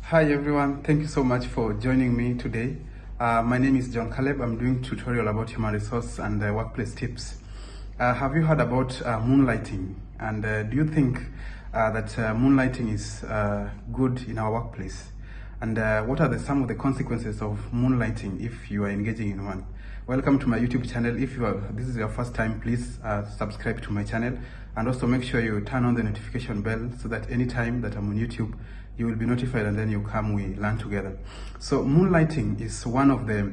Hi everyone, thank you so much for joining me today. My name is John Caleb. I'm doing tutorial about human resource and workplace tips. Have you heard about moonlighting? And do you think that moonlighting is good in our workplace? And what are some of the consequences of moonlighting if you are engaging in one? Welcome to my YouTube channel. If this is your first time, please subscribe to my channel, and also make sure you turn on the notification bell so that anytime that I'm on YouTube, you will be notified and then you come, we learn together. So moonlighting is one of the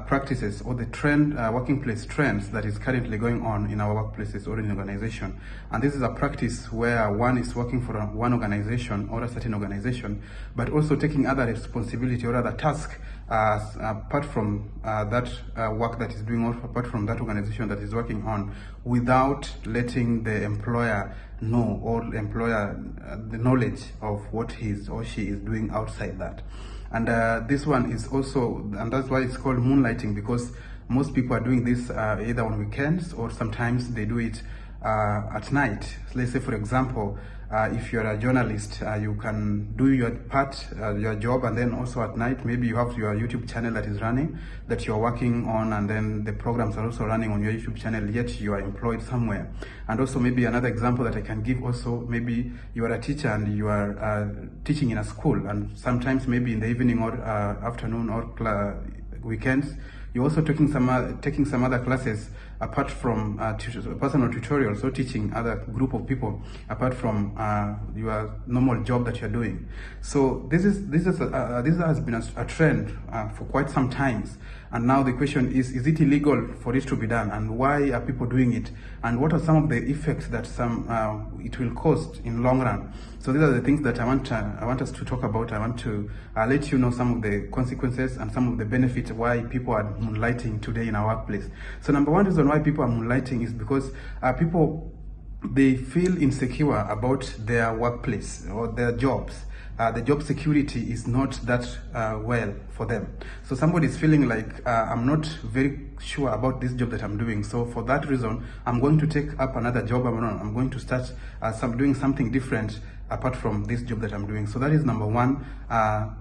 practices or the trend, working place trends that is currently going on in our workplaces or in organization. And this is a practice where one is working for one organization or a certain organization, but also taking other responsibility or other task apart from that work that is doing, or apart from that organization that is working on, without letting the employer know, or employer the knowledge of what he or she is doing outside that. And this one is also, and that's why it's called moonlighting, because most people are doing this either on weekends, or sometimes they do it at night. So let's say, for example, if you're a journalist, you can do your part, your job, and then also at night, maybe you have your YouTube channel that is running, that you're working on, and then the programs are also running on your YouTube channel, yet you are employed somewhere. And also maybe another example that I can give also, maybe you are a teacher and you are teaching in a school, and sometimes maybe in the evening or afternoon or weekends, you're also taking some other classes apart from personal tutorials, or teaching other group of people apart from your normal job that you're doing. So this has been a trend for quite some times, and now the question is it illegal for it to be done, and why are people doing it, and what are some of the effects that it will cause in long run? So these are the things that I want us to talk about. I want to let you know some of the consequences and some of the benefits why people are moonlighting today in our workplace. So number one reason why people are moonlighting is because people, they feel insecure about their workplace or their jobs. The job security is not that well for them. So somebody is feeling like, I'm not very sure about this job that I'm doing. So for that reason, I'm going to take up another job. I'm going to start doing something different apart from this job that I'm doing. So that is number one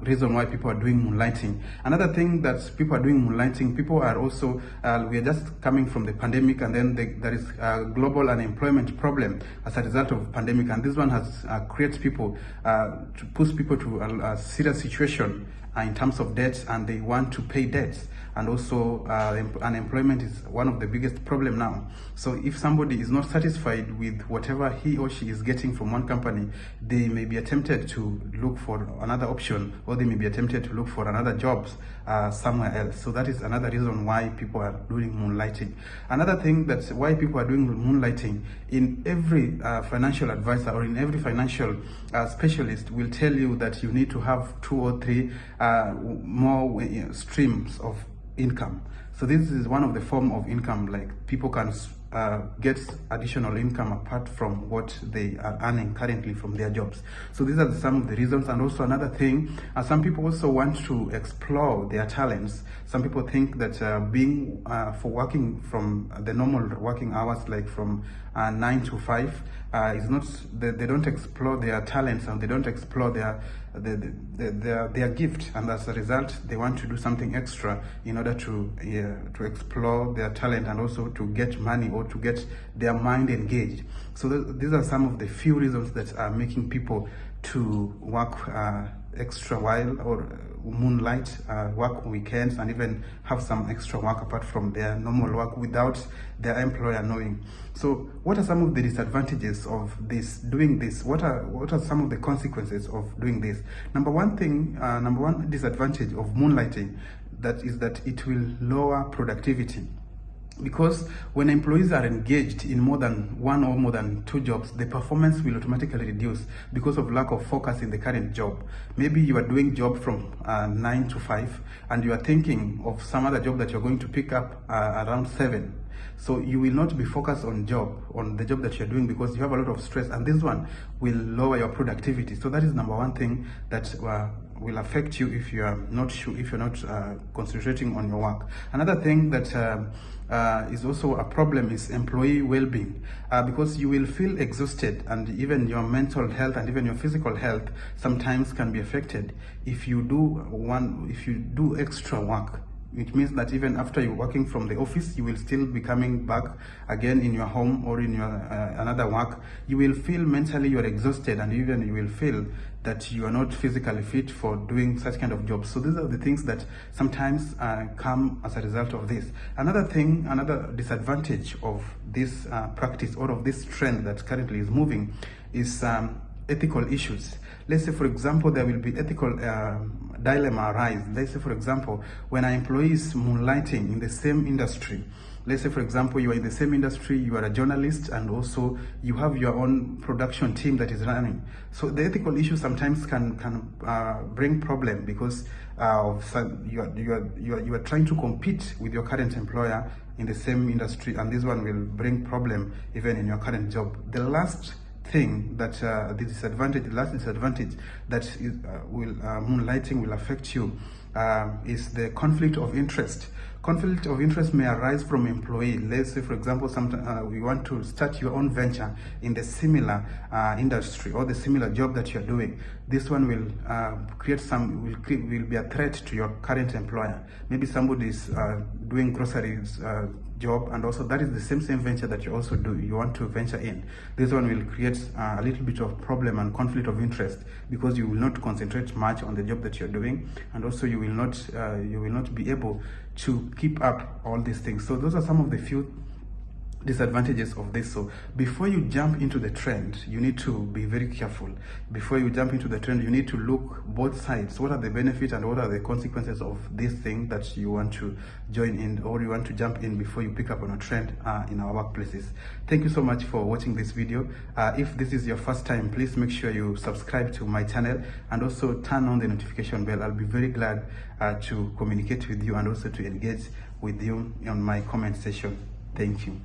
reason why people are doing moonlighting. Another thing that people are doing moonlighting, people are also, we are just coming from the pandemic, and then there is a global unemployment problem as a result of pandemic, and this one has created people, to push people to a serious situation in terms of debts, and they want to pay debts. And also unemployment is one of the biggest problem now. So if somebody is not satisfied with whatever he or she is getting from one company, they may be tempted to look for another option, or they may be tempted to look for another jobs somewhere else. So that is another reason why people are doing moonlighting. Another thing that's why people are doing moonlighting, in every financial advisor or in every financial specialist will tell you that you need to have 2 or 3 more streams of income. So this is one of the form of income, like people can get additional income apart from what they are earning currently from their jobs. So these are some of the reasons. And also another thing, some people also want to explore their talents. Some people think that for working from the normal working hours, like from 9 to 5, is not, they don't explore their talents, and they don't explore their gift, and as a result they want to do something extra in order to explore their talent, and also to get money, or to get their mind engaged. So these are some of the few reasons that are making people to work extra while, or moonlight, work weekends, and even have some extra work apart from their normal work without their employer knowing. So what are some of the disadvantages of doing this? What are some of the consequences of doing this? Number one disadvantage of moonlighting, that is that it will lower productivity. Because when employees are engaged in more than one or more than 2 jobs, the performance will automatically reduce because of lack of focus in the current job. Maybe you are doing job from 9 to 5, and you are thinking of some other job that you're going to pick up around 7. So you will not be focused on the job that you're doing, because you have a lot of stress, and this one will lower your productivity. So that is number one thing that will affect you if you are not concentrating on your work. Another thing that is also a problem is employee well-being, because you will feel exhausted, and even your mental health and even your physical health sometimes can be affected if you do extra work. It means that even after you're working from the office, you will still be coming back again in your home or in your another work. You will feel mentally you're exhausted, and even you will feel that you are not physically fit for doing such kind of jobs. So these are the things that sometimes come as a result of this. Another disadvantage of this practice, or of this trend that currently is moving, is ethical issues. Let's say, for example, there will be ethical dilemma arise. Let's say, for example, when an employee is moonlighting in the same industry. Let's say, for example, you are in the same industry, you are a journalist, and also you have your own production team that is running. So the ethical issue sometimes can bring problem, because you are trying to compete with your current employer in the same industry, and this one will bring problem even in your current job. The last thing that the last disadvantage that moonlighting will affect you is the conflict of interest. Conflict of interest may arise from employee. Let's say, for example, sometimes you want to start your own venture in the similar industry or the similar job that you're doing. This one will will be a threat to your current employer. Maybe somebody is doing groceries job, and also that is the same venture that you also do. You want to venture in. This one will create a little bit of problem and conflict of interest, because you will not concentrate much on the job that you're doing, and also you will not be able to keep up all these things. So those are some of the few disadvantages of this. So before you jump into the trend, you need to be very careful. Before you jump into the trend, you need to look both sides. What are the benefits and what are the consequences of this thing that you want to join in, or you want to jump in, before you pick up on a trend in our workplaces. Thank you so much for watching this video. If this is your first time, please make sure you subscribe to my channel, and also turn on the notification bell. I'll be very glad to communicate with you, and also to engage with you on my comment section. Thank you.